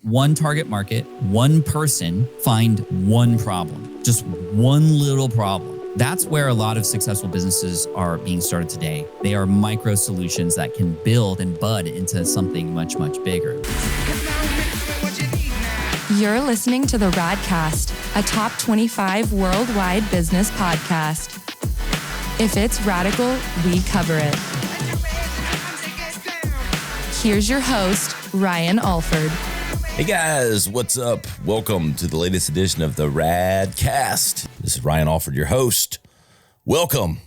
one target market, one person, find one problem, just one little problem. That's where a lot of successful businesses are being started today. They are micro solutions that can build and bud into something much, much bigger. You're listening to the Radcast, a top 25 worldwide business podcast. If it's radical, we cover it. Here's your host, Ryan Alford. Hey guys, what's up? Welcome to the latest edition of the Radcast. This is Ryan Alford, your host. Welcome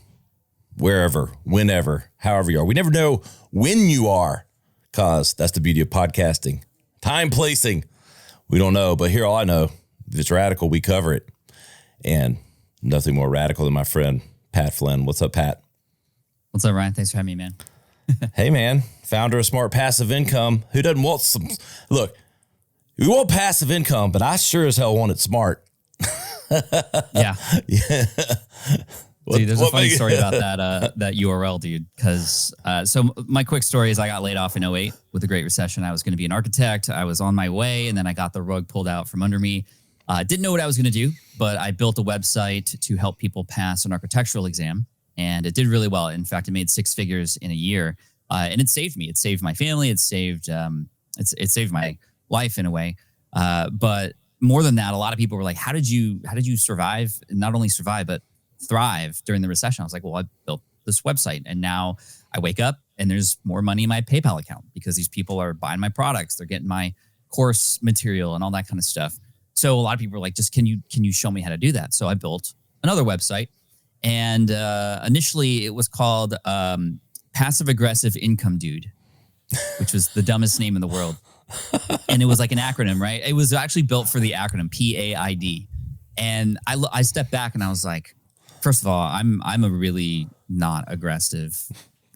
wherever, whenever, however you are. We never know when you are, because that's the beauty of podcasting. Time placing. We don't know, but here all I know, if it's radical, we cover it. And nothing more radical than my friend, Pat Flynn. What's up, Pat? What's up, Ryan? Thanks for having me, man. Hey, man. Founder of Smart Passive Income. Who doesn't want some? Look, we want passive income, but I sure as hell want it smart. Yeah. Dude, there's a funny story about that URL, dude. Because so my quick story is I got laid off in 2008 with the Great Recession. I was going to be an architect. I was on my way, and then I got the rug pulled out from under me. Didn't know what I was going to do, but I built a website to help people pass an architectural exam, and it did really well. In fact, it made six figures in a year, and it saved me. It saved my family. It saved my life in a way. But more than that, a lot of people were like, "How did you survive? And not only survive, but thrive during the recession?" I was like, "Well, I built this website, and now I wake up and there's more money in my PayPal account because these people are buying my products. They're getting my course material and all that kind of stuff." So a lot of people were like, "Just can you show me how to do that?" So I built another website, and initially it was called Passive Aggressive Income Dude, which was the dumbest name in the world. And it was like an acronym, right? It was actually built for the acronym PAID. And I stepped back and I was like, first of all, I'm a really not aggressive,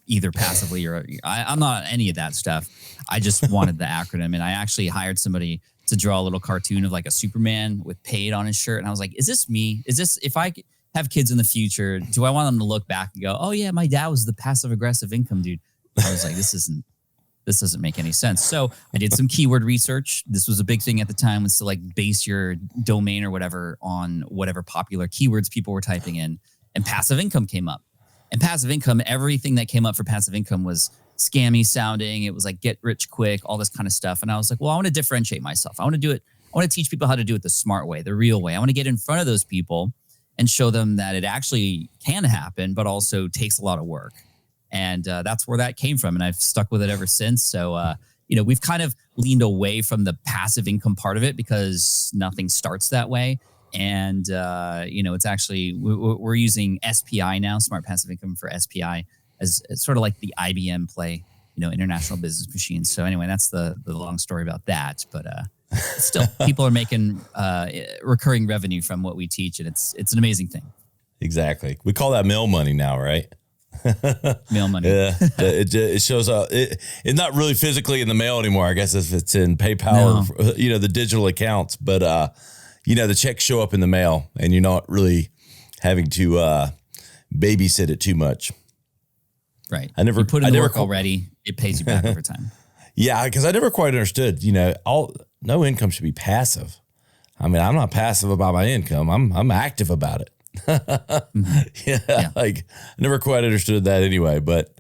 either passively or I'm not any of that stuff. I just wanted the acronym, and I actually hired somebody to draw a little cartoon of like a Superman with paid on his shirt. And I was like, is this me? Is this, if I have kids in the future, do I want them to look back and go, "Oh yeah, my dad was the passive aggressive income dude"? I was like, this doesn't make any sense. So I did some keyword research. This was a big thing at the time, was to like base your domain or whatever on whatever popular keywords people were typing in. And passive income came up. And passive income, everything that came up for passive income was scammy sounding. It was like get rich quick, all this kind of stuff. And I was like, well, I want to differentiate myself. I want to do it. I want to teach people how to do it the smart way, the real way. I want to get in front of those people and show them that it actually can happen, but also takes a lot of work. And that's where that came from. And I've stuck with it ever since. So, we've kind of leaned away from the passive income part of it because nothing starts that way. And, it's actually, we're using SPI now, Smart Passive Income for SPI, as sort of like the IBM play, International Business Machine. So anyway, that's the long story about that. But still, people are making recurring revenue from what we teach. And it's an amazing thing. Exactly. We call that mail money now, right? Mail money. Yeah, it shows up. It's not really physically in the mail anymore. I guess if it's in PayPal or the digital accounts, but the checks show up in the mail, and you're not really having to babysit it too much. Right. You put in the work already. It pays you back over time. Yeah, because I never quite understood. No income should be passive. I mean, I'm not passive about my income. I'm active about it. Yeah, like I never quite understood that anyway, but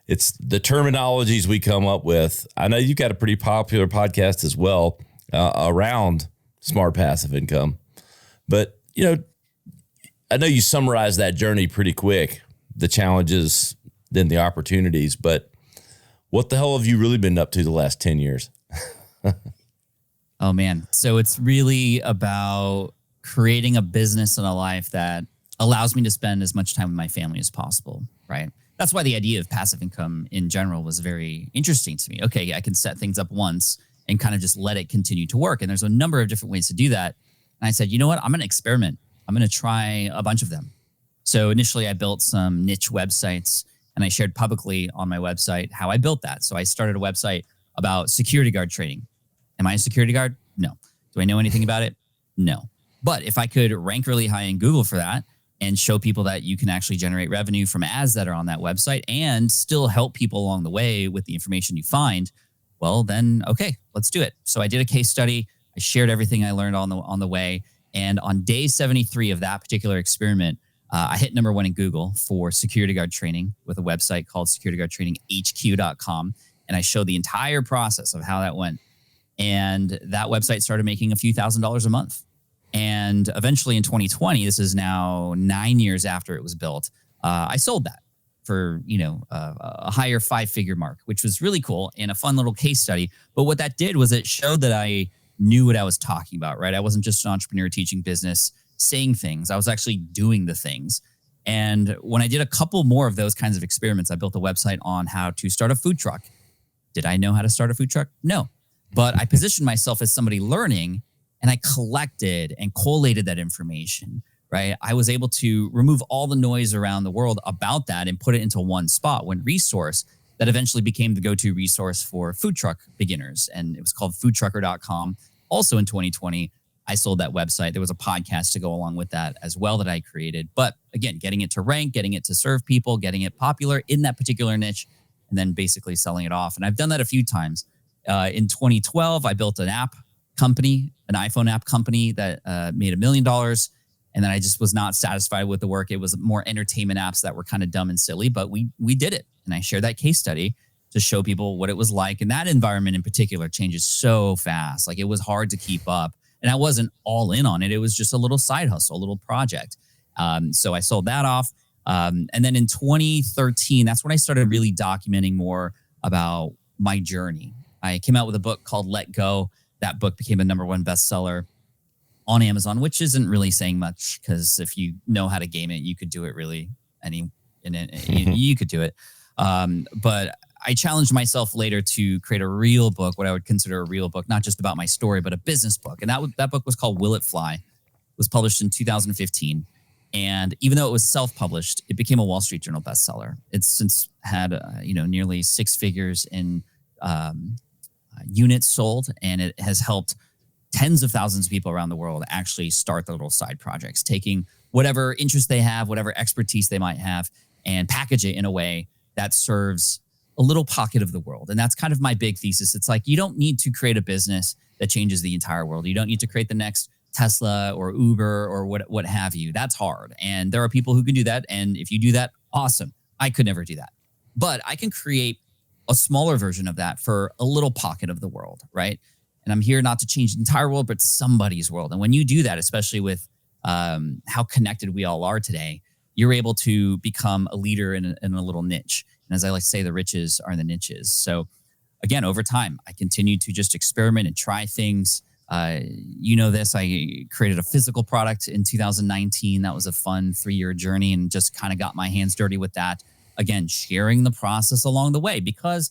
it's the terminologies we come up with. I know you've got a pretty popular podcast as well around smart passive income, but I know you summarize that journey pretty quick, the challenges, then the opportunities, but what the hell have you really been up to the last 10 years? Oh man. So it's really about creating a business and a life that allows me to spend as much time with my family as possible, right? That's why the idea of passive income in general was very interesting to me. Okay, I can set things up once and kind of just let it continue to work. And there's a number of different ways to do that. And I said, you know what? I'm going to experiment. I'm going to try a bunch of them. So initially I built some niche websites, and I shared publicly on my website how I built that. So I started a website about security guard training. Am I a security guard? No. Do I know anything about it? No. But if I could rank really high in Google for that and show people that you can actually generate revenue from ads that are on that website and still help people along the way with the information you find, well, then, okay, let's do it. So I did a case study. I shared everything I learned on the way. And on day 73 of that particular experiment, I hit number 1 in Google for security guard training with a website called securityguardtraininghq.com. And I showed the entire process of how that went. And that website started making a few $1,000s a month. And eventually in 2020, this is now 9 years after it was built, I sold that for, a higher 5-figure mark, which was really cool and a fun little case study. But what that did was it showed that I knew what I was talking about, right? I wasn't just an entrepreneur teaching business, saying things. I was actually doing the things. And when I did a couple more of those kinds of experiments, I built a website on how to start a food truck. Did I know how to start a food truck? No. But I positioned myself as somebody learning, and I collected and collated that information, right? I was able to remove all the noise around the world about that and put it into one spot, one resource that eventually became the go-to resource for food truck beginners. And it was called foodtrucker.com. Also in 2020, I sold that website. There was a podcast to go along with that as well that I created. But again, getting it to rank, getting it to serve people, getting it popular in that particular niche, and then basically selling it off. And I've done that a few times. In 2012, I built an app company, an iPhone app company that made $1 million. And then I just was not satisfied with the work. It was more entertainment apps that were kind of dumb and silly, but we did it. And I shared that case study to show people what it was like. And that environment in particular changes so fast. Like, it was hard to keep up. And I wasn't all in on it. It was just a little side hustle, a little project. So I sold that off. And then in 2013, that's when I started really documenting more about my journey. I came out with a book called Let Go. That book became a #1 bestseller on Amazon, which isn't really saying much, because if you know how to game it, you could do it really you could do it. But I challenged myself later to create a real book, what I would consider a real book, not just about my story, but a business book. And that book was called Will It Fly. It was published in 2015. And even though it was self-published, it became a Wall Street Journal bestseller. It's since had, nearly 6 figures in units sold, and it has helped tens of thousands of people around the world actually start their little side projects, taking whatever interest they have, whatever expertise they might have, and package it in a way that serves a little pocket of the world. And that's kind of my big thesis. It's like, you don't need to create a business that changes the entire world. You don't need to create the next Tesla or Uber or what have you. That's hard. And there are people who can do that. And if you do that, awesome. I could never do that. But I can create a smaller version of that for a little pocket of the world, right? And I'm here not to change the entire world, but somebody's world. And when you do that, especially with how connected we all are today, you're able to become a leader in a little niche. And as I like to say, the riches are in the niches. So again, over time, I continued to just experiment and try things. This, I created a physical product in 2019. That was a fun 3-year journey, and just kind of got my hands dirty with that. Again, sharing the process along the way, because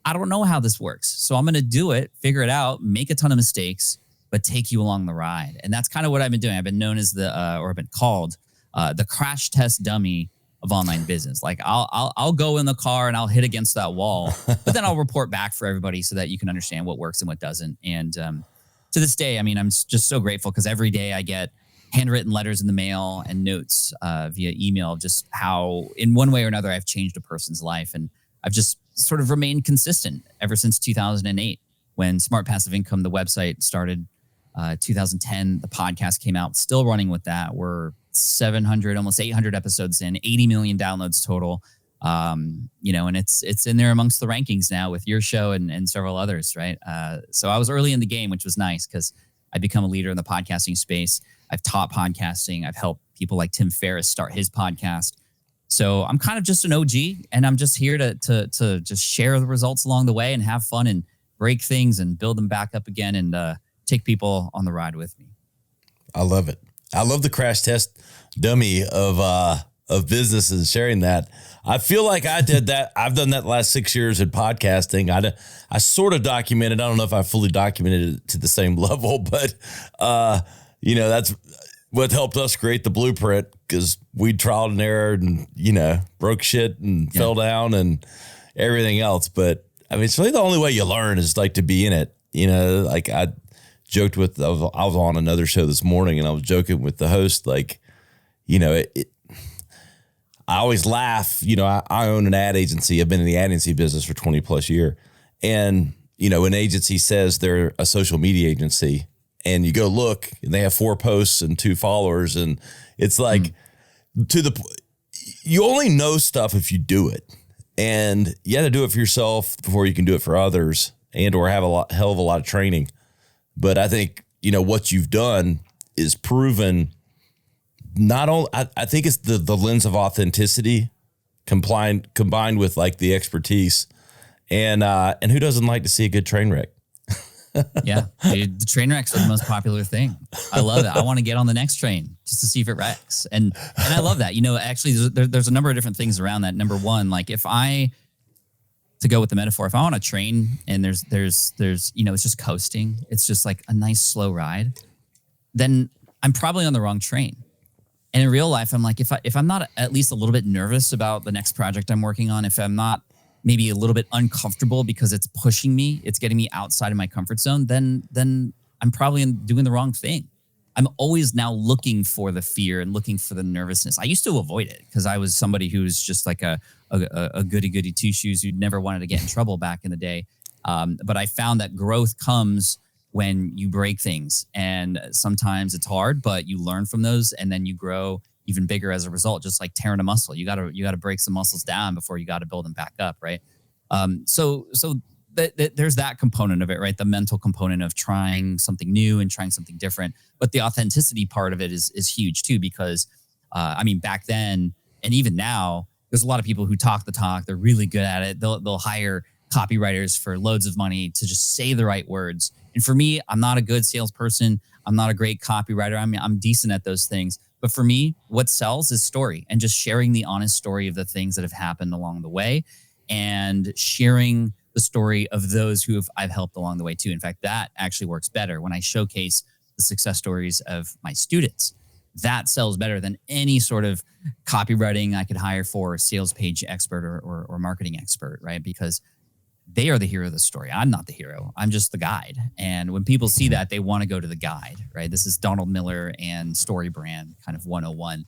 I don't know how this works. So I'm going to do it, figure it out, make a ton of mistakes, but take you along the ride. And that's kind of what I've been doing. I've been known as I've been called the crash test dummy of online business. Like, I'll go in the car and I'll hit against that wall, but then I'll report back for everybody so that you can understand what works and what doesn't. And to this day, I mean, I'm just so grateful, because every day I get handwritten letters in the mail and notes via email, just how in one way or another I've changed a person's life. And I've just sort of remained consistent ever since 2008, when Smart Passive Income, the website, started. 2010, the podcast came out, still running with that. We're 700, almost 800 episodes in, 80 million downloads total. And it's in there amongst the rankings now with your show and several others, right? So I was early in the game, which was nice, because I've become a leader in the podcasting space. I've taught podcasting. I've helped people like Tim Ferriss start his podcast. So I'm kind of just an OG, and I'm just here to just share the results along the way and have fun and break things and build them back up again, and take people on the ride with me. I love it. I love the crash test dummy of business and sharing that. I feel like I did that. I've done that the last 6 years in podcasting. I sort of documented. I don't know if I fully documented it to the same level, but that's what helped us create the blueprint, because we trialed and errored and, broke shit and fell down and everything else. But I mean, it's really the only way you learn is like to be in it. Like I joked with, I was on another show this morning, and I was joking with the host, like, I always laugh, I own an ad agency. I've been in the ad agency business for 20 plus years. And an agency says they're a social media agency, and you go look and they have 4 posts and 2 followers. And it's like you only know stuff if you do it, and you got to do it for yourself before you can do it for others, and or have hell of a lot of training. But I think, what you've done is proven not only, I think it's the lens of authenticity combined with like the expertise, and who doesn't like to see a good train wreck? Yeah, dude, the train wrecks are the most popular thing. I love it. I want to get on the next train just to see if it wrecks. And I love that. Actually, there's a number of different things around that. Number one, like to go with the metaphor, if I'm on a train and there's it's just coasting, it's just like a nice slow ride, then I'm probably on the wrong train. And in real life, I'm like, if I'm not at least a little bit nervous about the next project I'm working on, if I'm not maybe a little bit uncomfortable because it's pushing me, it's getting me outside of my comfort zone, then I'm probably doing the wrong thing. I'm always now looking for the fear and looking for the nervousness. I used to avoid it because I was somebody who was just like a goody two shoes who never wanted to get in trouble back in the day. But I found that growth comes when you break things, and sometimes it's hard, but you learn from those, and then you grow even bigger as a result. Just like tearing a muscle, you gotta break some muscles down before you got to build them back up, right? So there's that component of it, right? The mental component of trying something new and trying something different, but the authenticity part of it is huge too, because back then and even now, there's a lot of people who talk the talk. They're really good at it. They'll hire copywriters for loads of money to just say the right words. And for me, I'm not a good salesperson. I'm not a great copywriter. I'm decent at those things. But for me, what sells is story, and just sharing the honest story of the things that have happened along the way, and sharing the story of those who I've helped along the way too. In fact, that actually works better when I showcase the success stories of my students. That sells better than any sort of copywriting I could hire for a sales page expert or marketing expert, right? Because they are the hero of the story. I'm not the hero. I'm just the guide. And when people see that, they want to go to the guide, right? This is Donald Miller and story brand kind of 101.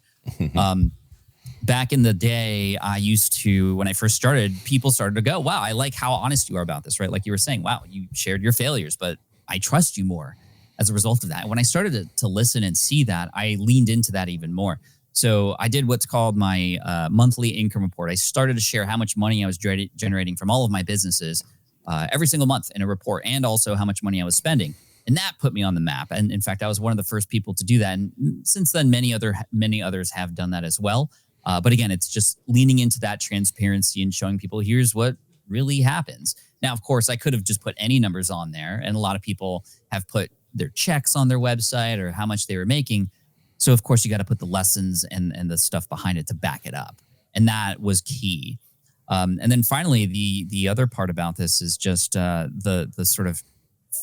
Back in the day, I used to, when I first started, people started to go, wow, I like how honest you are about this, right? Like you were saying, wow, you shared your failures, but I trust you more as a result of that. And when I started to listen and see that, I leaned into that even more. So I did what's called my monthly income report. I started to share how much money I was generating from all of my businesses every single month in a report, and also how much money I was spending. And that put me on the map. And in fact, I was one of the first people to do that. And since then, many others have done that as well. But again, it's just leaning into that transparency and showing people, here's what really happens. Now, of course, I could have just put any numbers on there. And a lot of people have put their checks on their website or how much they were making. So, of course, you got to put the lessons and the stuff behind it to back it up. And that was key. And then finally, the other part about this is just the sort of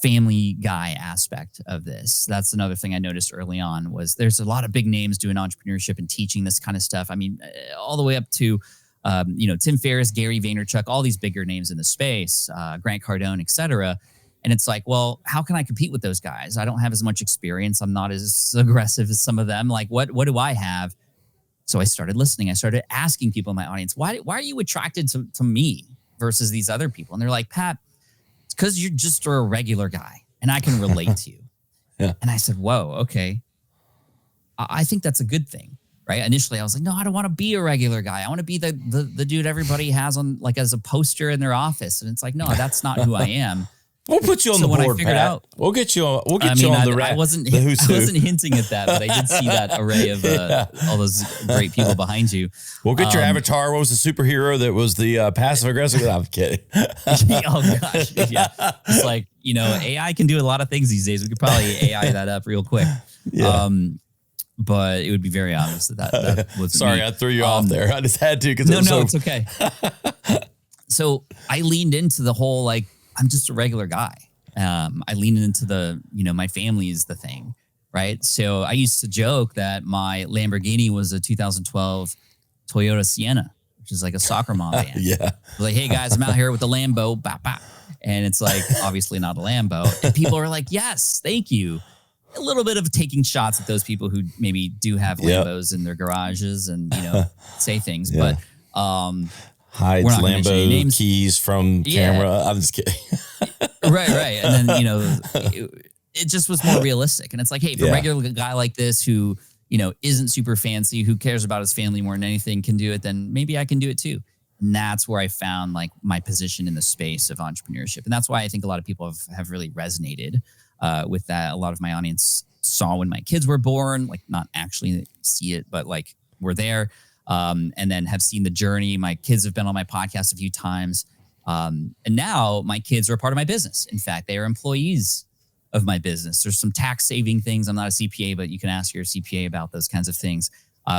family guy aspect of this. That's another thing I noticed early on was there's a lot of big names doing entrepreneurship and teaching this kind of stuff. I mean, all the way up to, Tim Ferriss, Gary Vaynerchuk, all these bigger names in the space, Grant Cardone, et cetera. And it's like, well, how can I compete with those guys? I don't have as much experience. I'm not as aggressive as some of them. Like, what do I have? So I started listening. I started asking people in my audience, why are you attracted to me versus these other people? And they're like, Pat, it's because you're just a regular guy and I can relate to you. Yeah. And I said, whoa, okay. I think that's a good thing, right? Initially, I was like, no, I don't want to be a regular guy. I want to be the dude everybody has on like as a poster in their office. And it's like, no, that's not who I am. We'll put you on the board, Pat. We'll get you on. We'll get you on the rack. I wasn't hinting at that, but I did see that array of all those great people behind you. We'll get your avatar. What was the superhero that was the passive aggressive? I'm kidding. Oh gosh, yeah. It's like AI can do a lot of things these days. We could probably AI that up real quick. Yeah. But it would be very obvious that was. Sorry, I threw you off there. I just had to because no, it's okay. So I leaned into the whole like, I'm just a regular guy. I leaned into the, my family is the thing, right? So I used to joke that my Lamborghini was a 2012 Toyota Sienna, which is like a soccer mom van. Yeah. Like, hey guys, I'm out here with the Lambo, bah, bah. And it's like, obviously not a Lambo. And people are like, yes, thank you. A little bit of taking shots at those people who maybe do have Lambos in their garages and, say things. Yeah. But, hides Lambo keys from camera. I'm just kidding. Right. And then, it just was more realistic. And it's like, hey, if a regular guy like this who, isn't super fancy, who cares about his family more than anything can do it, then maybe I can do it too. And that's where I found like my position in the space of entrepreneurship. And that's why I think a lot of people have really resonated with that. A lot of my audience saw when my kids were born, like not actually see it, but like we're there. And then have seen the journey. My kids have been on my podcast a few times. And now my kids are a part of my business. In fact, they are employees of my business. There's some tax saving things. I'm not a CPA, but you can ask your CPA about those kinds of things,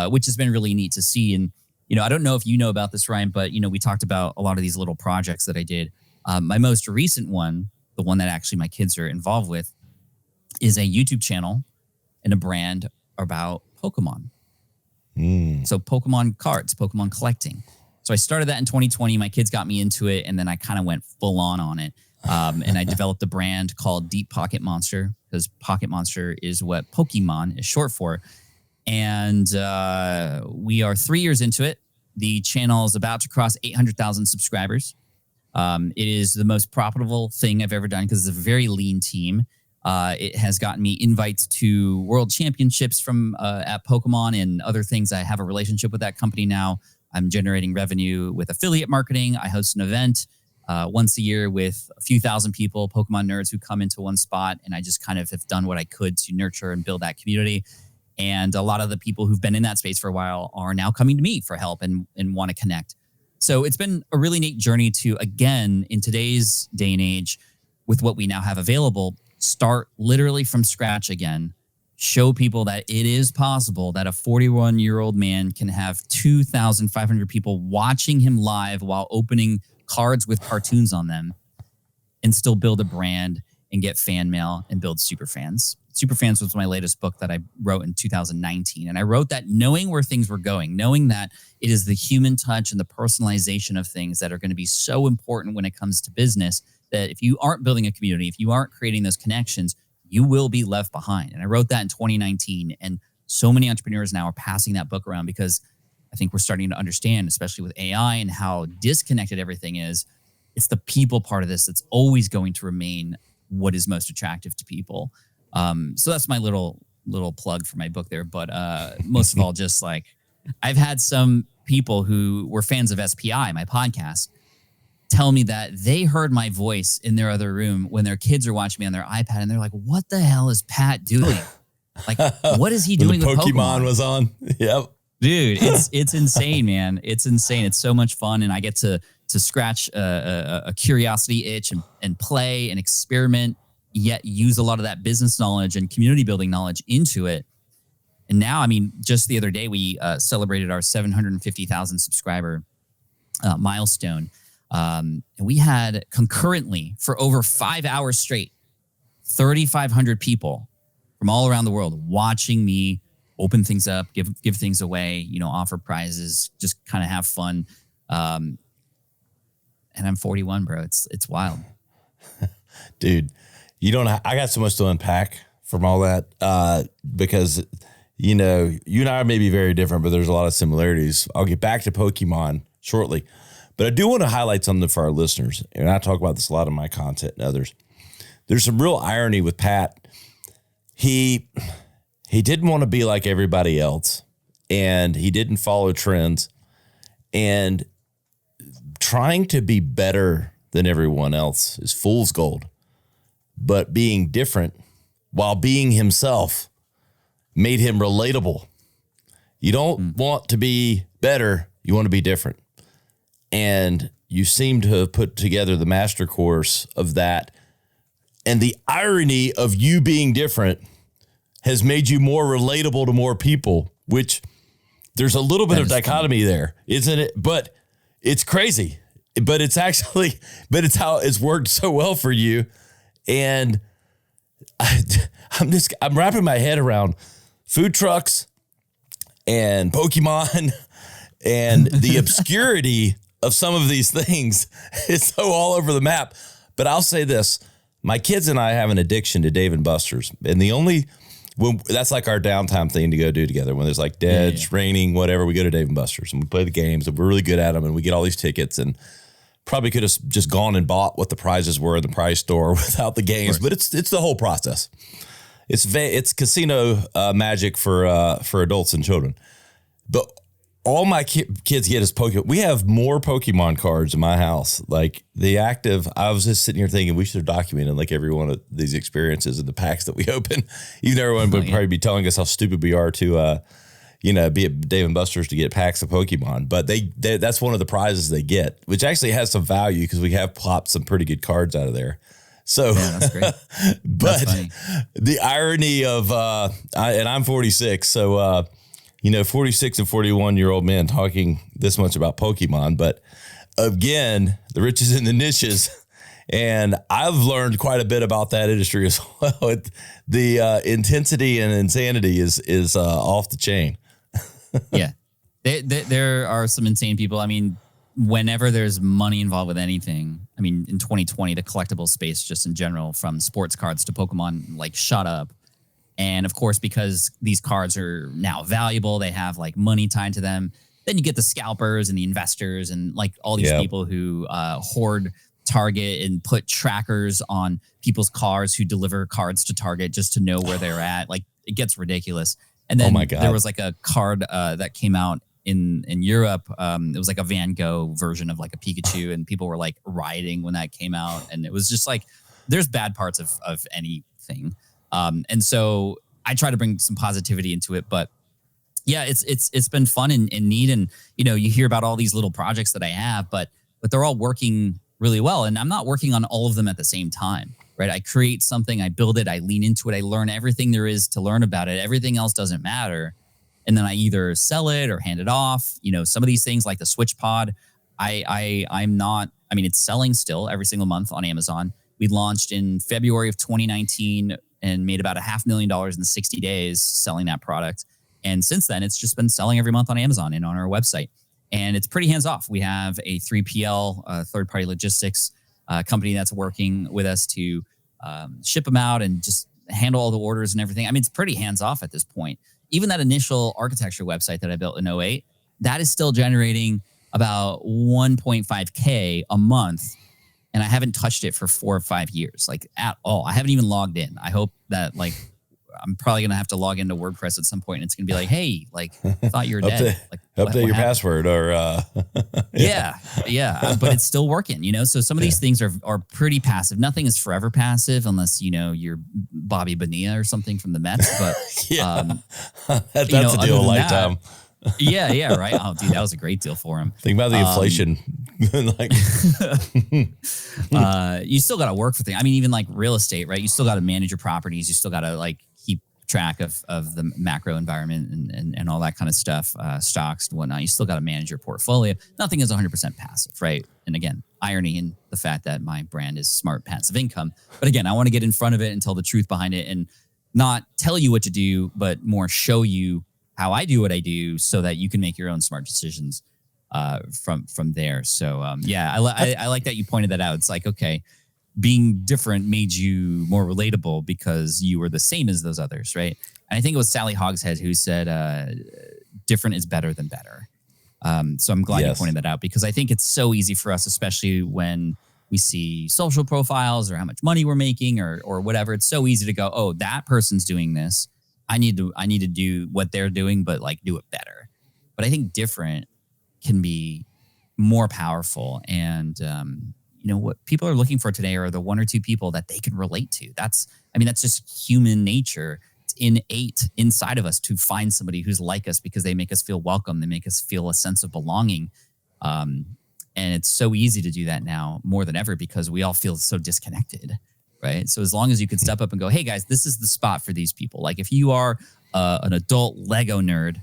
which has been really neat to see. And, I don't know if you know about this, Ryan, but, we talked about a lot of these little projects that I did. My most recent one, the one that actually my kids are involved with, is a YouTube channel and a brand about Pokemon. So Pokemon cards, Pokemon collecting. So I started that in 2020. My kids got me into it, and then I kind of went full on it. And I developed a brand called Deep Pocket Monster, because Pocket Monster is what Pokemon is short for. And we are 3 years into it. The channel is about to cross 800,000 subscribers. It is the most profitable thing I've ever done because it's a very lean team. It has gotten me invites to world championships from at Pokemon and other things. I have a relationship with that company now. I'm generating revenue with affiliate marketing. I host an event once a year with a few thousand people, Pokemon nerds who come into one spot. And I just kind of have done what I could to nurture and build that community. And a lot of the people who've been in that space for a while are now coming to me for help and want to connect. So it's been a really neat journey to, again, in today's day and age, with what we now have available, start literally from scratch again. Show people that it is possible that a 41-year-old man can have 2,500 people watching him live while opening cards with cartoons on them and still build a brand and get fan mail and build super fans. Super Fans was my latest book that I wrote in 2019. And I wrote that knowing where things were going, knowing that it is the human touch and the personalization of things that are going to be so important when it comes to business, that if you aren't building a community, if you aren't creating those connections, you will be left behind. And I wrote that in 2019. And so many entrepreneurs now are passing that book around because I think we're starting to understand, especially with AI and how disconnected everything is, it's the people part of this that's always going to remain what is most attractive to people. So that's my little plug for my book there. But most of all, just like I've had some people who were fans of SPI, my podcast, tell me that they heard my voice in their other room when their kids are watching me on their iPad, and they're like, "What the hell is Pat doing? Like, what is he doing with Pokemon?" Was on. Yep, dude, it's insane, man. It's insane. It's so much fun, and I get to scratch a curiosity itch and play and experiment, yet use a lot of that business knowledge and community building knowledge into it. And now, I mean, just the other day, we celebrated our 750,000 subscriber milestone. And we had concurrently for over 5 hours straight, 3,500 people from all around the world watching me open things up, give things away, offer prizes, just kind of have fun. And I'm 41, bro. It's wild. Dude, I got so much to unpack from all that, because, you and I may be very different, but there's a lot of similarities. I'll get back to Pokemon shortly, but I do want to highlight something for our listeners. And I talk about this a lot in my content and others. There's some real irony with Pat. He didn't want to be like everybody else, and he didn't follow trends, and trying to be better than everyone else is fool's gold. But being different while being himself made him relatable. You don't want to be better. You want to be different. And you seem to have put together the master course of that. And the irony of you being different has made you more relatable to more people, which there's a little bit of dichotomy there, isn't it? But it's crazy. But it's how it's worked so well for you. And I'm wrapping my head around food trucks and Pokemon and the obscurity of some of these things is so all over the map. But I'll say this, my kids and I have an addiction to Dave & Buster's. And that's like our downtime thing to go do together. When there's like dead, raining, whatever, we go to Dave & Buster's and we play the games and we're really good at them and we get all these tickets. And probably could have just gone and bought what the prizes were in the prize store without the games, but it's the whole process. It's casino magic for adults and children. But all my kids get is Pokemon. We have more Pokemon cards in my house. Like I was just sitting here thinking we should have documented like every one of these experiences and the packs that we open. Even everyone would probably be telling us how stupid we are to, be at Dave & Buster's to get packs of Pokemon. But that's one of the prizes they get, which actually has some value because we have popped some pretty good cards out of there. So, yeah, that's great. But the irony of, and I'm 46, so, 46 and 41-year-old men talking this much about Pokemon. But again, the riches in the niches. And I've learned quite a bit about that industry as well. The intensity and insanity is off the chain. Yeah. There are some insane people. I mean, whenever there's money involved with anything, I mean, in 2020, the collectible space just in general, from sports cards to Pokemon, like shot up. And of course, because these cards are now valuable, they have like money tied to them. Then you get the scalpers and the investors and like all these people who hoard Target and put trackers on people's cars who deliver cards to Target just to know where they're at. Like it gets ridiculous. And then there was like a card that came out in Europe. It was like a Van Gogh version of like a Pikachu, and people were like rioting when that came out. And it was just like, there's bad parts of anything. And so I try to bring some positivity into it, but yeah, it's been fun and neat. And, you hear about all these little projects that I have, but they're all working really well. And I'm not working on all of them at the same time, right? I create something, I build it, I lean into it, I learn everything there is to learn about it. Everything else doesn't matter. And then I either sell it or hand it off. Some of these things like the Switch Pod, it's selling still every single month on Amazon. We launched in February of 2019 and made about $500,000 in 60 days selling that product. And since then, it's just been selling every month on Amazon and on our website. And it's pretty hands-off. We have a 3PL, third-party logistics company that's working with us to ship them out and just handle all the orders and everything. I mean, it's pretty hands-off at this point. Even that initial architecture website that I built in 2008, that is still generating about 1.5K a month. And I haven't touched it for 4 or 5 years, like at all. I haven't even logged in. I hope that like I'm probably going to have to log into WordPress at some point. And it's going to be like, hey, like I thought you were dead. Like, update your password or. Yeah. But it's still working, So some of these things are pretty passive. Nothing is forever passive unless, you're Bobby Bonilla or something from the Mets. But that's a deal of lifetime. Yeah, right. Oh, dude, that was a great deal for him. Think about the inflation. You still got to work for things. I mean, even like real estate, right? You still got to manage your properties. You still got to like keep track of the macro environment and all that kind of stuff, stocks and whatnot. You still got to manage your portfolio. Nothing is 100% passive, right? And again, irony in the fact that my brand is Smart Passive Income. But again, I want to get in front of it and tell the truth behind it and not tell you what to do, but more show you how I do what I do so that you can make your own smart decisions from there. So, I like that you pointed that out. It's like, okay, being different made you more relatable because you were the same as those others, right? And I think it was Sally Hogshead who said, different is better than better. So I'm glad you pointed that out because I think it's so easy for us, especially when we see social profiles or how much money we're making or whatever. It's so easy to go, oh, that person's doing this. I need to do what they're doing, but like do it better. But I think different can be more powerful. And, what people are looking for today are the one or two people that they can relate to. That's just human nature. It's innate inside of us to find somebody who's like us because they make us feel welcome. They make us feel a sense of belonging. And it's so easy to do that now more than ever because we all feel so disconnected. Right. So as long as you can step up and go, hey, guys, this is the spot for these people. Like if you are an adult Lego nerd,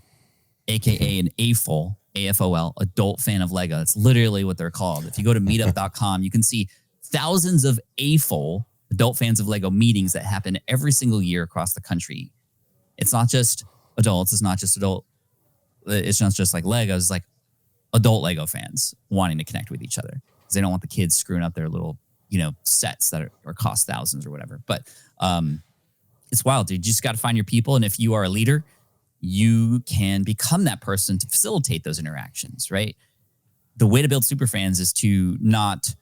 AKA an AFOL, AFOL, adult fan of Lego. That's literally what they're called. If you go to meetup.com, you can see thousands of AFOL, adult fans of Lego meetings that happen every single year across the country. It's not just adults. It's not just like Legos. It's like adult Lego fans wanting to connect with each other because they don't want the kids screwing up their little sets that are cost thousands or whatever. But it's wild, dude. You just got to find your people. And if you are a leader, you can become that person to facilitate those interactions, right? the way to build super fans is to not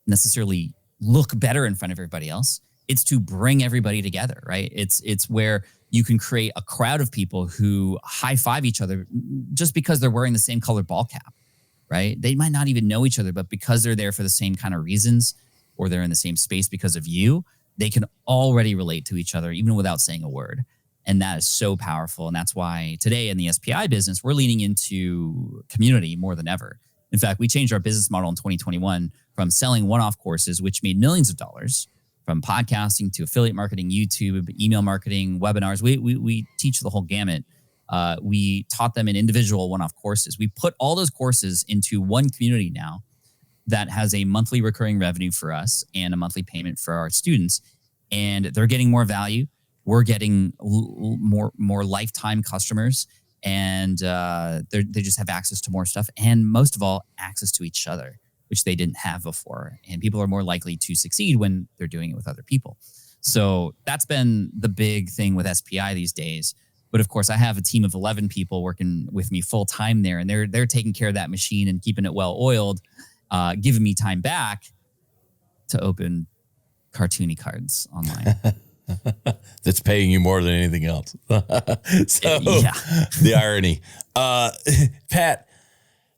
necessarily look better in front of everybody else. It's to bring everybody together, right? It's where you can create a crowd of people who high five each other just because they're wearing the same colored ball cap, right? They might not even know each other, but because they're there for the same kind of reasons, or they're in the same space because of you, they can already relate to each other even without saying a word. And that is so powerful. And that's why today in the SPI business, we're leaning into community more than ever. In fact, we changed our business model in 2021 from selling one-off courses, which made millions of dollars, from podcasting to affiliate marketing, YouTube, email marketing, webinars. We teach the whole gamut. We taught them in individual one-off courses. We put all those courses into one community now that has a monthly recurring revenue for us and a monthly payment for our students. And they're getting more value. We're getting more lifetime customers, and they just have access to more stuff. And most of all, access to each other, which they didn't have before. And people are more likely to succeed when they're doing it with other people. So that's been the big thing with SPI these days. But of course, I have a team of 11 people working with me full time there, and they're taking care of that machine and keeping it well oiled, giving me time back to open cartoony cards online. That's paying you more than anything else. So yeah. The irony. Pat,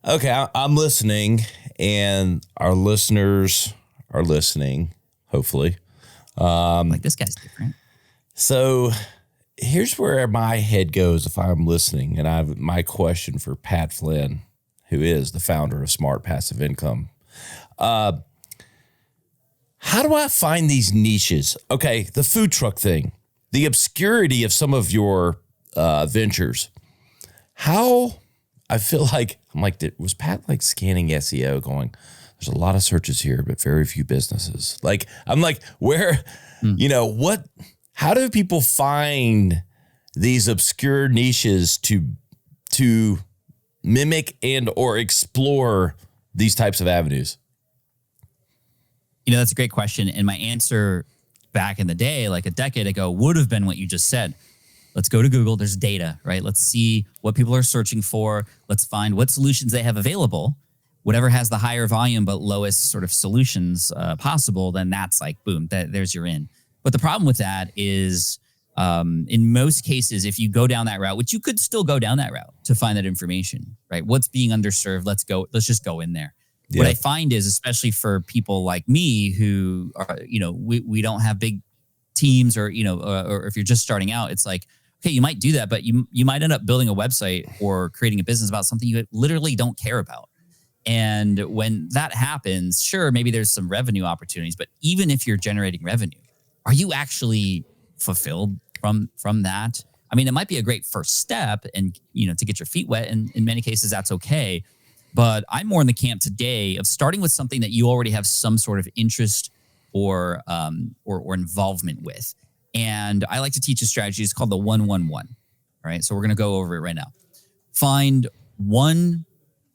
okay, I'm listening, and our listeners are listening, hopefully. Like, this guy's different. So here's where my head goes if I'm listening, and I have my question for Pat Flynn, who is the founder of Smart Passive Income. How do I find these niches? Okay, the food truck thing, the obscurity of some of your ventures. How I feel like, I'm like, was Pat like scanning SEO going, there's a lot of searches here, but very few businesses. Like, I'm like, where, how do people find these obscure niches to mimic and or explore these types of avenues? That's a great question. And my answer back in the day, like a decade ago, would have been what you just said. Let's go to Google. There's data, right? Let's see what people are searching for. Let's find what solutions they have available. Whatever has the higher volume but lowest sort of solutions possible, then that's like, boom, there's your in. But the problem with that is in most cases, if you go down that route, which you could still go down that route to find that information, right? What's being underserved? Let's just go in there. Yeah. What I find is, especially for people like me who are, we don't have big teams, or if you're just starting out, it's like, okay, you might do that, but you might end up building a website or creating a business about something you literally don't care about. And when that happens, sure, maybe there's some revenue opportunities, but even if you're generating revenue, are you actually fulfilled from that? I mean, it might be a great first step and, to get your feet wet. And in many cases, that's okay. But I'm more in the camp today of starting with something that you already have some sort of interest or involvement with. And I like to teach a strategy. It's called the 1-1-1. All right. So we're going to go over it right now. Find one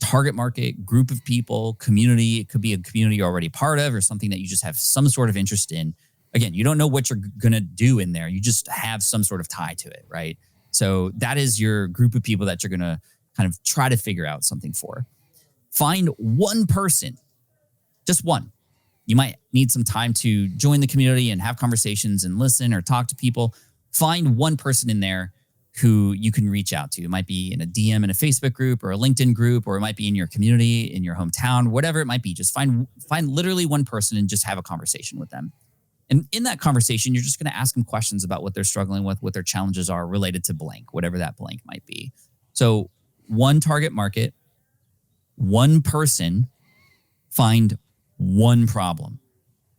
target market, group of people, community. It could be a community you're already part of or something that you just have some sort of interest in. Again, you don't know what you're going to do in there. You just have some sort of tie to it, right? So that is your group of people that you're going to kind of try to figure out something for. Find one person, just one. You might need some time to join the community and have conversations and listen or talk to people. Find one person in there who you can reach out to. It might be in a DM in a Facebook group or a LinkedIn group, or it might be in your community, in your hometown, whatever it might be. Just find literally one person and just have a conversation with them. And in that conversation, you're just going to ask them questions about what they're struggling with, what their challenges are related to blank, whatever that blank might be. So one target market, one person, find one problem,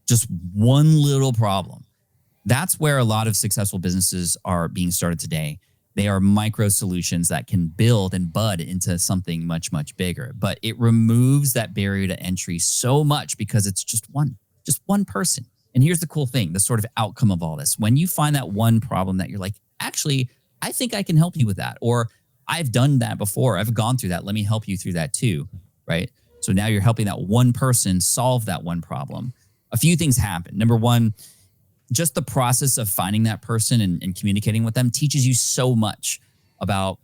just one little problem. That's where a lot of successful businesses are being started today. They are micro solutions that can build and bud into something much, much bigger. But it removes that barrier to entry so much because it's just one person. And here's the cool thing, the sort of outcome of all this. When you find that one problem that you're like, actually, I think I can help you with that. Or I've done that before. I've gone through that. Let me help you through that too, right? So now you're helping that one person solve that one problem. A few things happen. Number one, just the process of finding that person and communicating with them teaches you so much about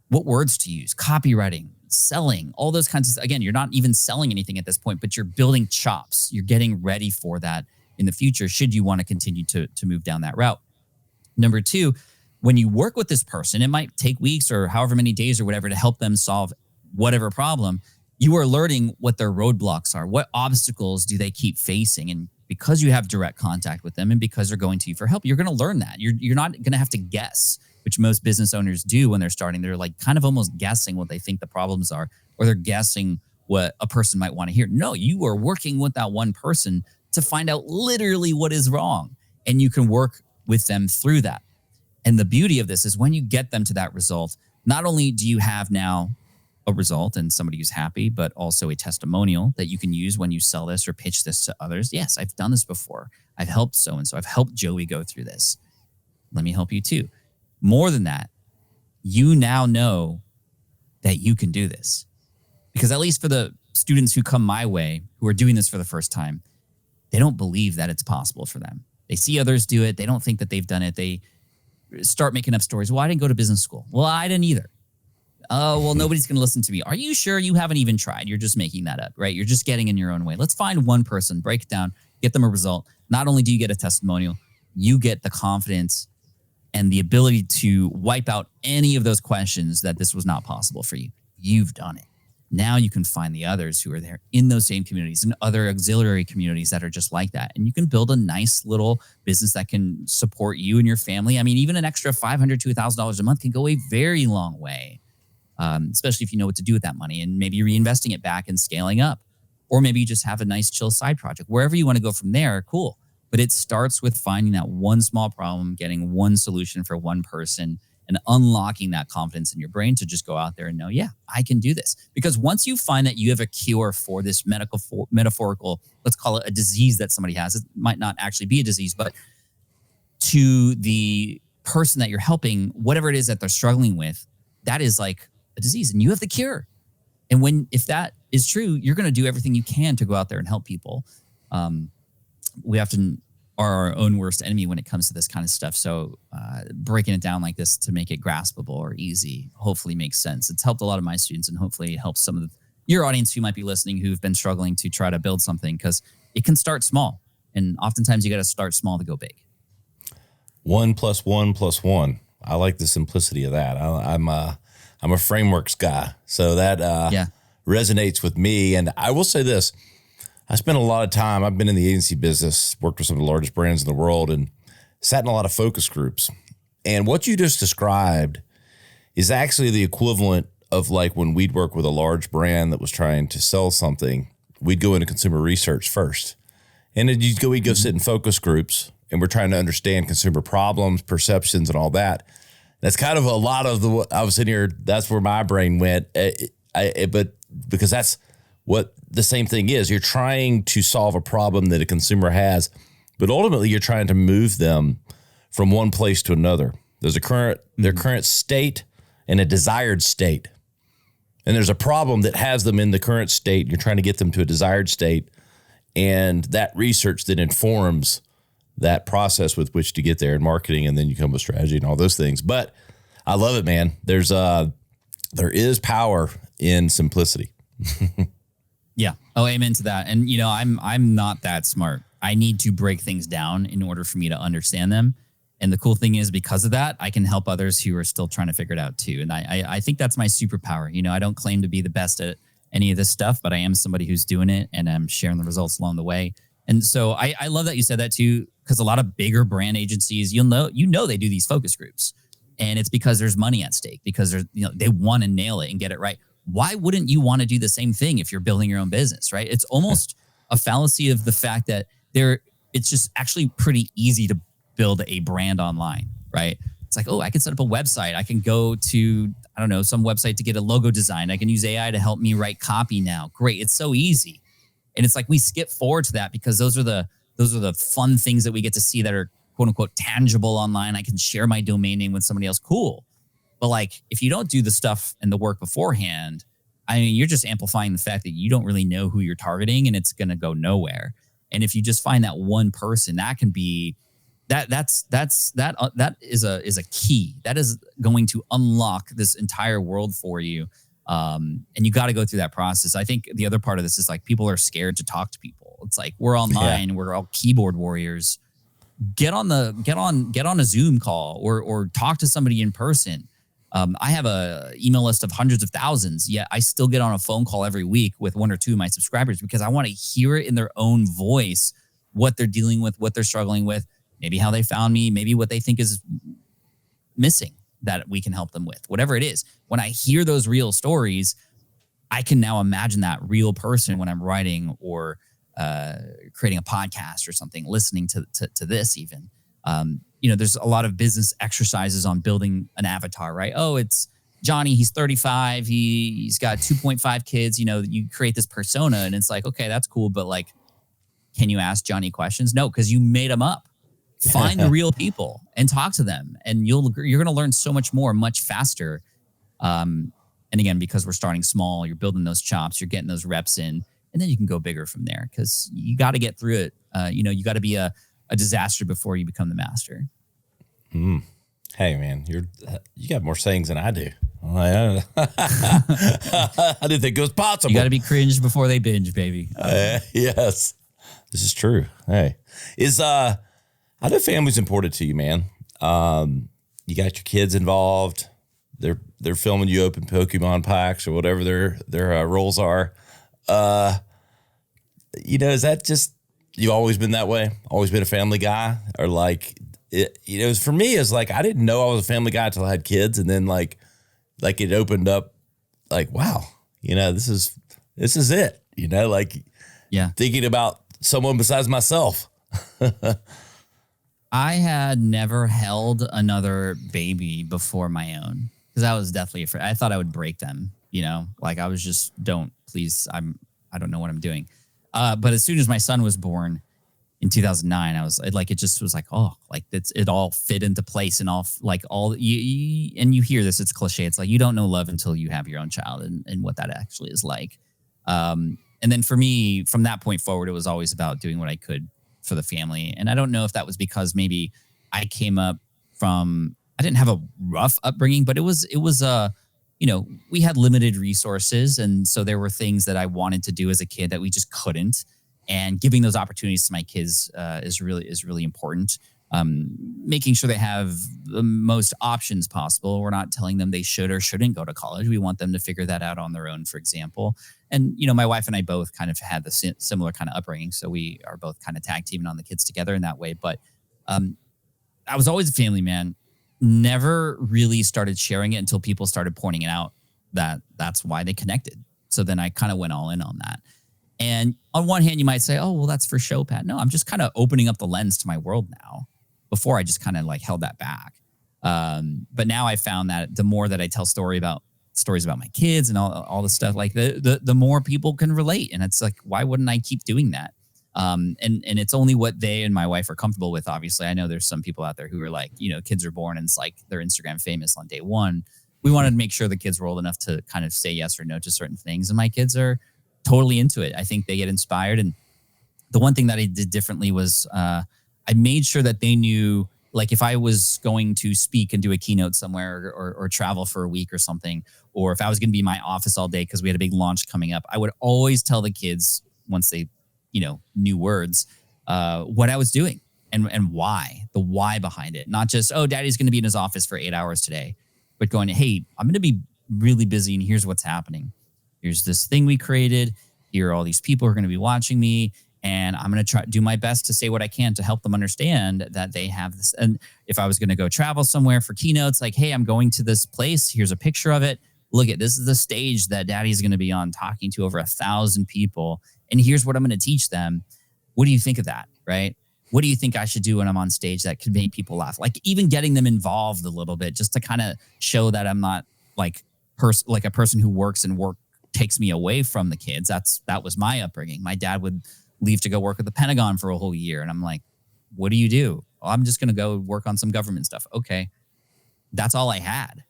what words to use, copywriting, selling, all those kinds of, again, you're not even selling anything at this point, but you're building chops. You're getting ready for that in the future, should you want to continue to move down that route. Number two, when you work with this person, it might take weeks or however many days or whatever to help them solve whatever problem. You are learning what their roadblocks are. What obstacles do they keep facing? And because you have direct contact with them and because they're going to you for help, you're going to learn that. You're not going to have to guess, which most business owners do when they're starting. They're like kind of almost guessing what they think the problems are, or they're guessing what a person might want to hear. No, you are working with that one person to find out literally what is wrong. And you can work with them through that. And the beauty of this is when you get them to that result, not only do you have now a result and somebody who's happy, but also a testimonial that you can use when you sell this or pitch this to others. Yes, I've done this before. I've helped so-and-so. I've helped Joey go through this. Let me help you too. More than that, you now know that you can do this. Because at least for the students who come my way, who are doing this for the first time, they don't believe that it's possible for them. They see others do it. They don't think that they've done it. They start making up stories. Well, I didn't go to business school. Well, I didn't either. Oh, well, nobody's going to listen to me. Are you sure? You haven't even tried. You're just making that up, right? You're just getting in your own way. Let's find one person, break it down, get them a result. Not only do you get a testimonial, you get the confidence and the ability to wipe out any of those questions that this was not possible for you. You've done it. Now you can find the others who are there in those same communities and other auxiliary communities that are just like that. And you can build a nice little business that can support you and your family. I mean, even an extra $500 to $1,000 a month can go a very long way, especially if you know what to do with that money and maybe reinvesting it back and scaling up. Or maybe you just have a nice chill side project. Wherever you want to go from there, cool. But it starts with finding that one small problem, getting one solution for one person, and unlocking that confidence in your brain to just go out there and know, yeah, I can do this. Because once you find that you have a cure for this metaphorical, let's call it a disease that somebody has, it might not actually be a disease, but to the person that you're helping, whatever it is that they're struggling with, that is like a disease and you have the cure. And if that is true, you're going to do everything you can to go out there and help people. We often are our own worst enemy when it comes to this kind of stuff. So breaking it down like this to make it graspable or easy hopefully makes sense. It's helped a lot of my students and hopefully it helps some of your audience who might be listening who've been struggling to try to build something, because it can start small. And oftentimes you got to start small to go big. 1 + 1 + 1. I like the simplicity of that. I'm a frameworks guy. So that resonates with me. And I will say this. I spent a lot of time, I've been in the agency business, worked with some of the largest brands in the world, and sat in a lot of focus groups. And what you just described is actually the equivalent of like when we'd work with a large brand that was trying to sell something, we'd go into consumer research first. And then we'd go sit in focus groups, and we're trying to understand consumer problems, perceptions, and all that. That's kind of a lot of I was sitting here, that's where my brain went. But because that's what the same thing is. You're trying to solve a problem that a consumer has, but ultimately you're trying to move them from one place to another. There's their current state and a desired state. And there's a problem that has them in the current state. You're trying to get them to a desired state. And that research that informs that process with which to get there in marketing, and then you come with strategy and all those things. But I love it, man. There is power in simplicity. Yeah. Oh, amen to that. And you know, I'm not that smart. I need to break things down in order for me to understand them. And the cool thing is, because of that, I can help others who are still trying to figure it out too. And I think that's my superpower. You know, I don't claim to be the best at any of this stuff, but I am somebody who's doing it and I'm sharing the results along the way. And so I love that you said that too, because a lot of bigger brand agencies, you know, they do these focus groups, and it's because there's money at stake, because they want to nail it and get it right. Why wouldn't you want to do the same thing if you're building your own business, right? It's almost a fallacy of the fact that it's just actually pretty easy to build a brand online, right? It's like, oh, I can set up a website. I can go to, I don't know, some website to get a logo design. I can use AI to help me write copy now. Great. It's so easy. And it's like we skip forward to that because those are the fun things that we get to see that are quote unquote tangible online. I can share my domain name with somebody else. Cool. But like, if you don't do the stuff and the work beforehand, I mean, you're just amplifying the fact that you don't really know who you're targeting, and it's going to go nowhere. And if you just find that one person, that can be that is a key that is going to unlock this entire world for you. And you got to go through that process. I think the other part of this is like people are scared to talk to people. It's like we're online, we're all keyboard warriors. Get on a Zoom call or talk to somebody in person. I have a email list of hundreds of thousands, yet I still get on a phone call every week with one or two of my subscribers because I want to hear it in their own voice, what they're dealing with, what they're struggling with, maybe how they found me, maybe what they think is missing that we can help them with, whatever it is. When I hear those real stories, I can now imagine that real person when I'm writing or creating a podcast or something, listening to this even. There's a lot of business exercises on building an avatar, right? Oh, it's Johnny. He's 35. He's got 2.5 kids. You create this persona and it's like, okay, that's cool. But like, can you ask Johnny questions? No, because you made them up. Find the real people and talk to them. And you're going to learn so much more, much faster. And again, because we're starting small, you're building those chops, you're getting those reps in, and then you can go bigger from there because you got to get through it. You got to be a disaster before you become the master. Hey man, you got more sayings than I do. I didn't think it was possible. You got to be cringe before they binge, baby. Yes, this is true. Hey, I know family's important to you, man. You got your kids involved. They're filming you open Pokemon packs or whatever their roles are. Is that just you always been that way? Always been a family guy, or like it? For me, it's like I didn't know I was a family guy until I had kids, and then like it opened up. Like wow, this is it. Thinking about someone besides myself. I had never held another baby before my own because I was deathly afraid. I thought I would break them, like I was just, I don't know what I'm doing. But as soon as my son was born in 2009, I was like, it just was like, oh, like it all fit into place and and you hear this, it's cliche. It's like, you don't know love until you have your own child and what that actually is like. And then for me, from that point forward, it was always about doing what I could for the family. And I don't know if that was because maybe I came up from, I didn't have a rough upbringing, but it was we had limited resources. And so there were things that I wanted to do as a kid that we just couldn't. And giving those opportunities to my kids is really important. Making sure they have the most options possible. We're not telling them they should or shouldn't go to college. We want them to figure that out on their own, for example. And, my wife and I both kind of had the similar kind of upbringing. So we are both kind of tag teaming on the kids together in that way. But I was always a family man. Never really started sharing it until people started pointing it out that's why they connected. So then I kind of went all in on that. And on one hand, you might say, oh, well, that's for show, Pat. No, I'm just kind of opening up the lens to my world now. Before I just kind of like held that back. But now I found that the more that I tell stories about my kids and all the stuff, like the more people can relate. And it's like, why wouldn't I keep doing that? And it's only what they and my wife are comfortable with. Obviously, I know there's some people out there who are like, kids are born and it's like they're Instagram famous on day one. We wanted to make sure the kids were old enough to kind of say yes or no to certain things. And my kids are totally into it. I think they get inspired. And the one thing that I did differently was I made sure that they knew, like if I was going to speak and do a keynote somewhere or travel for a week or something, or if I was going to be in my office all day because we had a big launch coming up, I would always tell the kids once they, knew words, what I was doing and why, the why behind it. Not just, oh, daddy's going to be in his office for 8 hours today, but going, hey, I'm going to be really busy and here's what's happening. Here's this thing we created. Here are all these people who are going to be watching me. And I'm going to try do my best to say what I can to help them understand that they have this. And if I was going to go travel somewhere for keynotes, like, hey, I'm going to this place. Here's a picture of it. Look at this is the stage that daddy's going to be on talking to over 1,000 people. And here's what I'm going to teach them. What do you think of that? Right? What do you think I should do when I'm on stage that could make people laugh? Like even getting them involved a little bit just to kind of show that I'm not like a person who works and work takes me away from the kids. That was my upbringing. My dad would leave to go work at the Pentagon for a whole year. And I'm like, what do you do? Well, I'm just going to go work on some government stuff. Okay. That's all I had.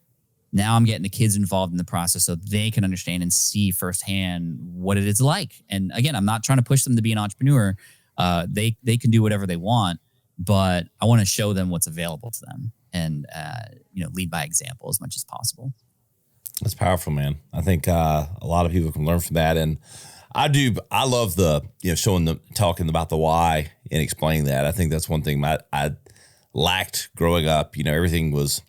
Now I'm getting the kids involved in the process so they can understand and see firsthand what it is like. And again, I'm not trying to push them to be an entrepreneur. They can do whatever they want, but I want to show them what's available to them and, lead by example as much as possible. That's powerful, man. I think a lot of people can learn from that. And I love the, talking about the why and explaining that. I think that's one thing I lacked growing up. Everything was,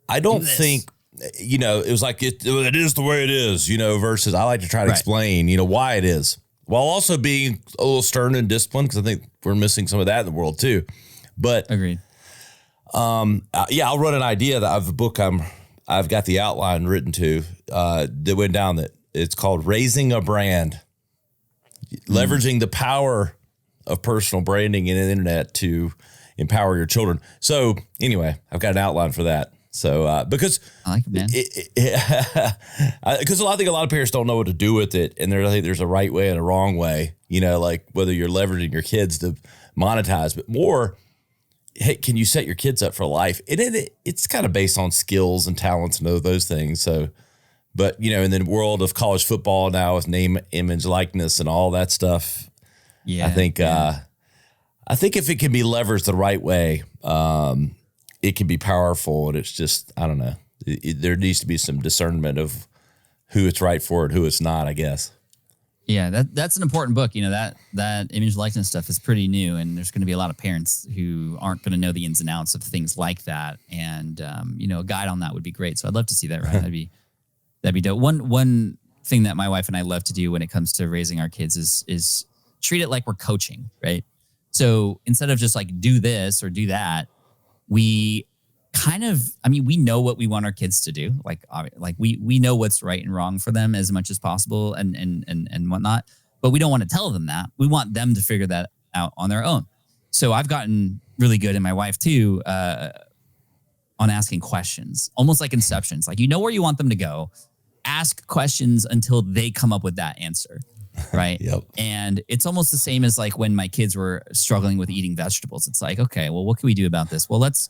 I don't think, it was like, it is the way it is, versus I like to try to explain, why it is, while also being a little stern and disciplined, because I think we're missing some of that in the world too. But agreed. I'll run an idea that I have a book I've got the outline written to that went down that it's called Raising a Brand, leveraging the power of personal branding and the internet to empower your children. So anyway, I've got an outline for that. So because I like it, man. Because I think a lot of parents don't know what to do with it, and I think there's a right way and a wrong way. Like whether you're leveraging your kids to monetize, but more, hey, can you set your kids up for life? It's kind of based on skills and talents and those things. So, but in the world of college football now with name, image, likeness, and all that stuff, I think if it can be leveraged the right way, it can be powerful. And it's just, I don't know. There needs to be some discernment of who it's right for and who it's not, I guess. Yeah, that's an important book. That image likeness stuff is pretty new, and there's going to be a lot of parents who aren't going to know the ins and outs of things like that. And a guide on that would be great. So I'd love to see that. Right, that'd be dope. One thing that my wife and I love to do when it comes to raising our kids is treat it like we're coaching, right? So instead of just like do this or do that, we we know what we want our kids to do. Like we know what's right and wrong for them as much as possible and whatnot, but we don't want to tell them that. We want them to figure that out on their own. So I've gotten really good, and my wife too, on asking questions, almost like inceptions. Like, where you want them to go, ask questions until they come up with that answer. Right. Yep. And it's almost the same as like when my kids were struggling with eating vegetables. It's like, okay, well, what can we do about this? Well, let's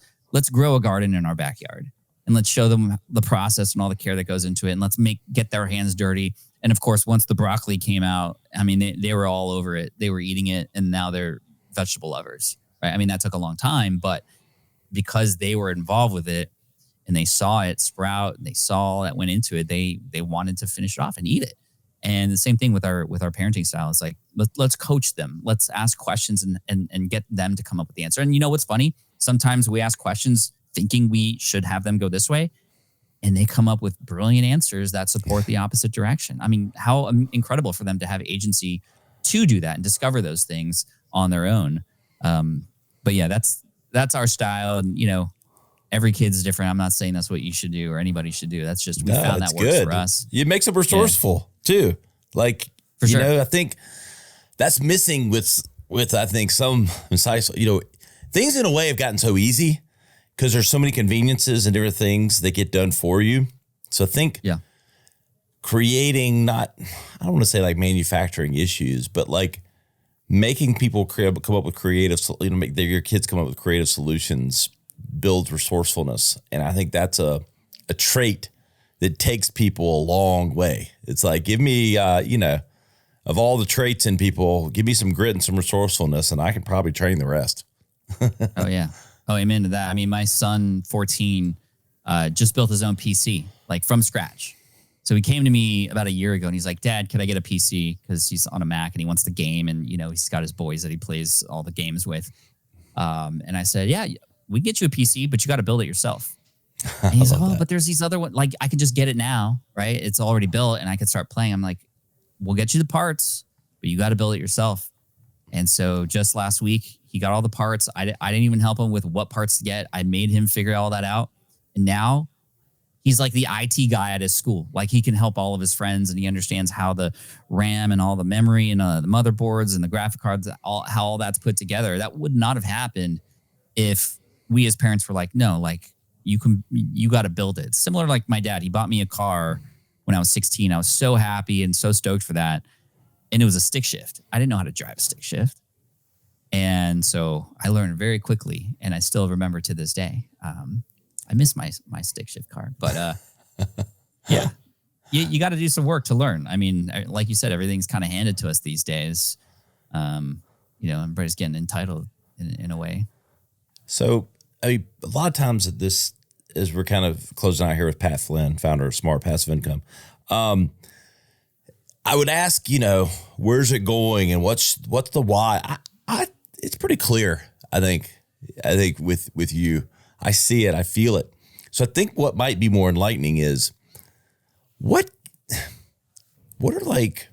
grow a garden in our backyard, and let's show them the process and all the care that goes into it. And let's get their hands dirty. And of course, once the broccoli came out, they were all over it. They were eating it, and now they're vegetable lovers. Right. That took a long time, but because they were involved with it and they saw it sprout and they saw all that went into it, they wanted to finish it off and eat it. And the same thing with our parenting style. It's like, let's coach them. Let's ask questions and get them to come up with the answer. And what's funny? Sometimes we ask questions thinking we should have them go this way, and they come up with brilliant answers that support the opposite direction. How incredible for them to have agency to do that and discover those things on their own. But yeah, that's our style. And, every kid's different. I'm not saying that's what you should do or anybody should do. That's just, we found that works for us. It makes them resourceful too. Like, for sure. I think that's missing with I think some incisive, things in a way have gotten so easy because there's so many conveniences and different things that get done for you. So think creating, I don't want to say like manufacturing issues, but like making people come up with creative, make your kids come up with creative solutions builds resourcefulness. And I think that's a trait that takes people a long way. It's like, give me, of all the traits in people, give me some grit and some resourcefulness, and I can probably train the rest. Oh, yeah. Oh, amen to that. My son, 14, just built his own PC, like from scratch. So he came to me about a year ago and he's like, Dad, could I get a PC? Because he's on a Mac and he wants to game, and, he's got his boys that he plays all the games with. And I said, yeah, we can get you a PC, but you got to build it yourself. And he's like, but there's these other ones. Like, I can just get it now, right? It's already built and I can start playing. I'm like, we'll get you the parts, but you got to build it yourself. And so just last week, he got all the parts. I didn't even help him with what parts to get. I made him figure all that out. And now he's like the IT guy at his school. Like, he can help all of his friends, and he understands how the RAM and all the memory and the motherboards and the graphic cards, how all that's put together. That would not have happened if we as parents were like, no, like, you got to build it. Similar to like my dad, he bought me a car when I was 16. I was so happy and so stoked for that. And it was a stick shift. I didn't know how to drive a stick shift. And so I learned very quickly, and I still remember to this day. I miss my stick shift car, but yeah, you got to do some work to learn. Like you said, everything's kind of handed to us these days. Everybody's getting entitled in a way. So, a lot of times this as we're kind of closing out here with Pat Flynn, founder of Smart Passive Income, I would ask, where's it going and what's the why? It's pretty clear. I think with you, I see it, I feel it. So I think what might be more enlightening is what are like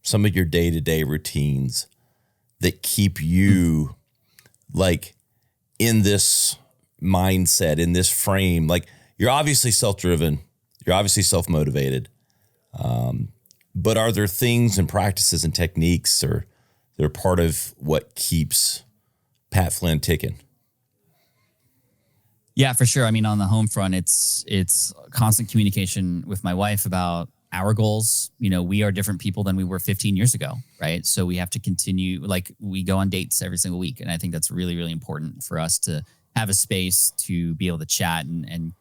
some of your day-to-day routines that keep you like in this mindset, in this frame? Like, you're obviously self-driven, you're obviously self-motivated. But are there things and practices and techniques that are part of what keeps Pat Flynn ticking? Yeah, for sure. I mean, on the home front, it's constant communication with my wife about our goals. We are different people than we were 15 years ago, right? So we have to continue, like, we go on dates every single week. And I think that's really, really important for us to have a space to be able to chat and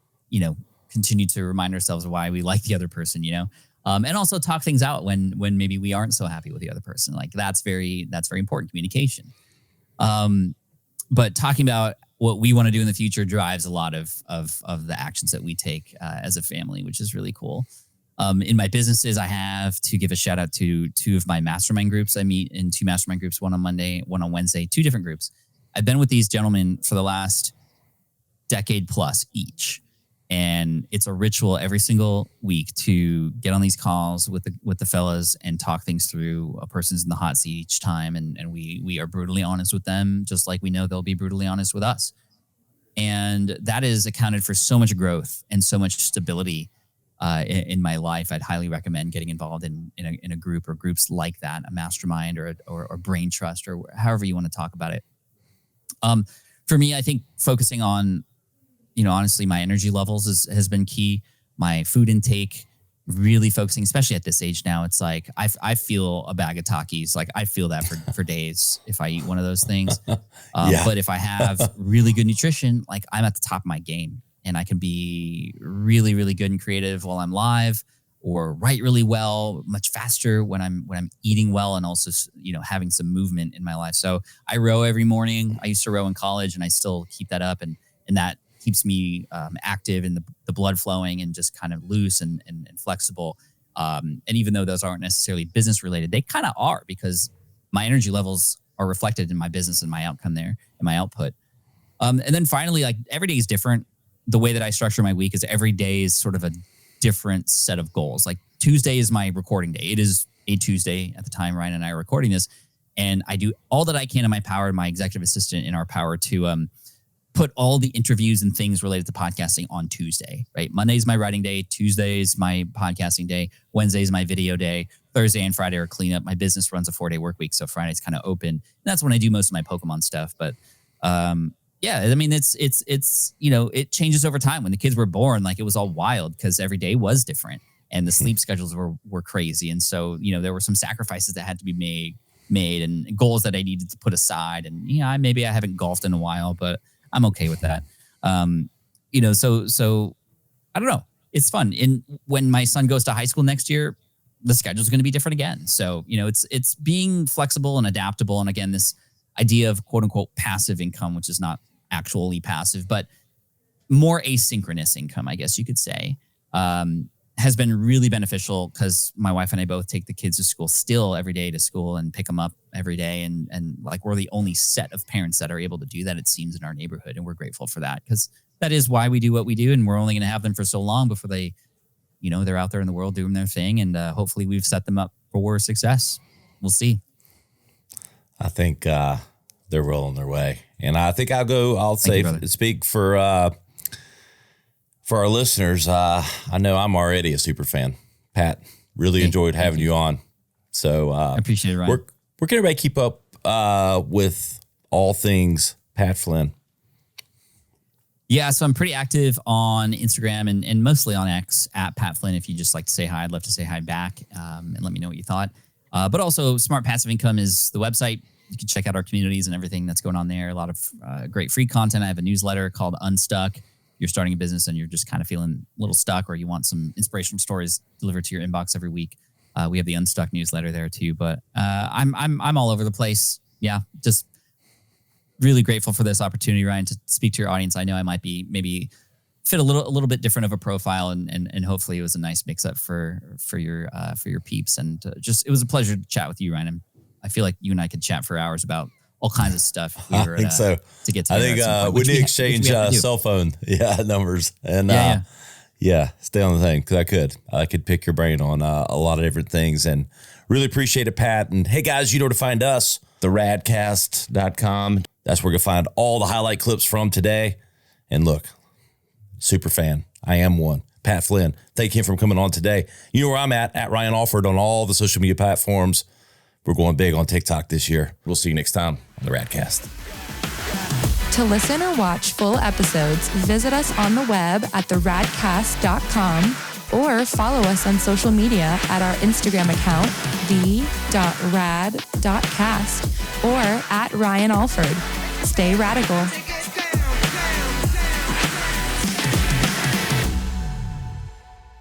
continue to remind ourselves of why we like the other person, and also talk things out when maybe we aren't so happy with the other person. Like, that's very important, communication. But talking about what we want to do in the future drives a lot of the actions that we take as a family, which is really cool. In my businesses, I have to give a shout out to two of my mastermind groups. I meet in two mastermind groups, one on Monday, one on Wednesday, two different groups. I've been with these gentlemen for the last decade plus each. And it's a ritual every single week to get on these calls with the fellas and talk things through. A person's in the hot seat each time, and we are brutally honest with them, just like we know they'll be brutally honest with us. And that has accounted for so much growth and so much stability in my life. I'd highly recommend getting involved in a group or groups like that, a mastermind or brain trust, or however you want to talk about it. For me, I think focusing on, honestly, my energy levels has been key. My food intake, really focusing, especially at this age now. It's like I feel a bag of Takis. Like, I feel that for days if I eat one of those things. But if I have really good nutrition, like, I'm at the top of my game, and I can be really, really good and creative while I'm live, or write really well, much faster when I'm eating well, and also having some movement in my life. So I row every morning. I used to row in college, and I still keep that up, and that keeps me active, and the blood flowing, and just kind of loose and flexible. And even though those aren't necessarily business related, they kind of are, because my energy levels are reflected in my business and my outcome there and my output. And then finally, like, every day is different. The way that I structure my week is every day is sort of a different set of goals. Like, Tuesday is my recording day. It is a Tuesday at the time Ryan and I are recording this. And I do all that I can in my power, my executive assistant in our power, to put all the interviews and things related to podcasting on Tuesday, right? Monday is my writing day. Tuesday is my podcasting day. Wednesday is my video day. Thursday and Friday are cleanup. My business runs a 4-day work week, so Friday's kind of open. And that's when I do most of my Pokemon stuff. But yeah, I mean, it's it changes over time. When the kids were born, like, it was all wild because every day was different, and the sleep schedules were crazy. And so, there were some sacrifices that had to be made and goals that I needed to put aside. And maybe I haven't golfed in a while, but I'm okay with that. So I don't know. It's fun. And when my son goes to high school next year, the schedule is going to be different again. So, it's being flexible and adaptable. And again, this idea of quote unquote passive income, which is not actually passive, but more asynchronous income, I guess you could say, has been really beneficial, because my wife and I both take the kids to school still every day to school and pick them up every day. And like, we're the only set of parents that are able to do that, it seems, in our neighborhood. And we're grateful for that, because that is why we do what we do. And we're only going to have them for so long before they, they're out there in the world doing their thing. And hopefully we've set them up for success. We'll see. I think they're well on their way. And I think speak for our listeners. I know I'm already a super fan. Pat, really enjoyed having you on. So I appreciate it, Ryan. Where can everybody keep up with all things Pat Flynn? Yeah, so I'm pretty active on Instagram and mostly on X at Pat Flynn. If you just like to say hi, I'd love to say hi back and let me know what you thought. But also, Smart Passive Income is the website. You can check out our communities and everything that's going on there. A lot of great free content. I have a newsletter called Unstuck. You're starting a business and you're just kind of feeling a little stuck, or you want some inspirational stories delivered to your inbox every week. We have the Unstuck newsletter there too. But I'm all over the place. Yeah, just really grateful for this opportunity, Ryan, to speak to your audience. I know I might be maybe fit a little bit different of a profile, and hopefully it was a nice mix up for your peeps. And just it was a pleasure to chat with you, Ryan. I feel like you and I could chat for hours about all kinds of stuff. I think so. To get to I think we need to exchange cell phone numbers and stay on the thing because I could pick your brain on a lot of different things, and really appreciate it, Pat. And hey guys, you know where to find us, theradcast.com. That's where you'll find all the highlight clips from today. And look, super fan. I am one. Pat Flynn. Thank him for coming on today. You know where I'm at Ryan Alford on all the social media platforms. We're going big on TikTok this year. We'll see you next time on the Radcast. To listen or watch full episodes, visit us on the web at theradcast.com or follow us on social media at our Instagram account, the.rad.cast, or at Ryan Alford. Stay radical.